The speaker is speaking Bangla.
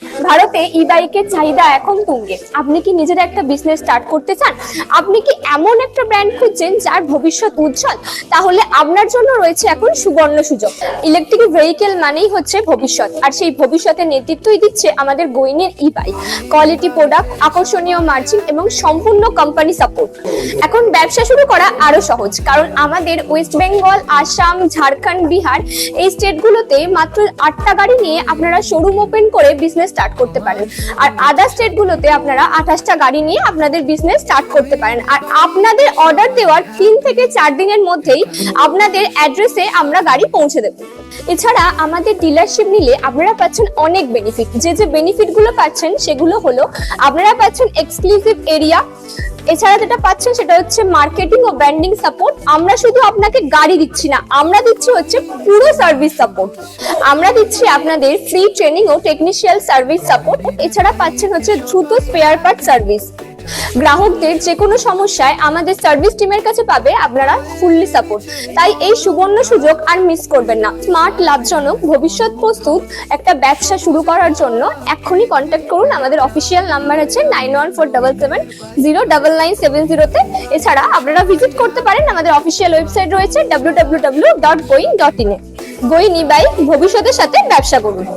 ভারতে ই বাইকের চাহিদা এখন তুঙ্গে। আপনি কি নিজের একটা বিজনেস স্টার্ট করতে চান? আপনি কি এমন একটা ব্র্যান্ড খুঁজছেন যার ভবিষ্যৎ উজ্জ্বল? তাহলে আপনার জন্য রয়েছে এখন সুবর্ণ সুযোগ। ইলেকট্রিক ভেহিকেল মানেই হচ্ছে ভবিষ্যৎ, আর সেই ভবিষ্যতের নেতৃত্বই দিচ্ছে আমাদের গোইনের ই বাইক। কোয়ালিটি প্রোডাক্ট, আকর্ষণীয় মার্জিন এবং সম্পূর্ণ কোম্পানি সাপোর্ট। এখন ব্যবসা শুরু করা আরো সহজ, কারণ আমাদের ওয়েস্ট বেঙ্গল, আসাম, ঝাড়খণ্ড, বিহার এই স্টেটগুলোতে মাত্র 8টা গাড়ি নিয়ে আপনারা শোরুম ওপেন করে বিজনেস স্টার্ট করতে পারেন। আর আদার স্টেট গুলোতে আপনারা 28টা গাড়ি নিয়ে আপনাদের বিজনেস স্টার্ট করতে পারেন। আর আপনাদের অর্ডার দেওয়ার 3 থেকে 4 দিনের মধ্যেই আপনাদের অ্যাড্রেসে আমরা গাড়ি পৌঁছে দেব। এছাড়া আমাদের ডিলারশিপ নিলে আপনারা পাচ্ছেন অনেক বেনিফিট। যে বেনিফিট গুলো পাচ্ছেন সেগুলো হলো, আপনারা পাচ্ছেন এক্সক্লুসিভ এরিয়া। এছাড়া যেটা পাচ্ছেন সেটা হচ্ছে মার্কেটিং ও ব্র্যান্ডিং সাপোর্ট। আমরা শুধু আপনাকে গাড়ি দিচ্ছি না, আমরা দিচ্ছি হচ্ছে পুরো সার্ভিস সাপোর্ট। আমরা দিচ্ছি আপনাদের ফ্রি ট্রেনিং ও টেকনিশিয়াল সার্ভিস সাপোর্ট। এছাড়া পাচ্ছেন হচ্ছে দ্রুত স্পেয়ার পার্ট সার্ভিস। গ্রাহকদের যে কোনো সমস্যায় আমাদের সার্ভিস টিমের কাছে পাবে আপনারা ফুললি সাপোর্ট। তাই এই সুবর্ণ সুযোগ আর মিস করবেন না। স্মার্ট, লাভজনক, ভবিষ্যৎ প্রস্তুত একটা ব্যবসা শুরু করার জন্য এখনই কন্ট্যাক্ট করুন। আমাদের অফিসিয়াল নাম্বার হচ্ছে 9147709970 তে। এছাড়া আপনারা ভিজিট করতে পারেন, আমাদের অফিসিয়াল ওয়েবসাইট রয়েছে www.goin.in এ। গোইন ই বাইক, ভবিষ্যতের সাথে ব্যবসা করুন।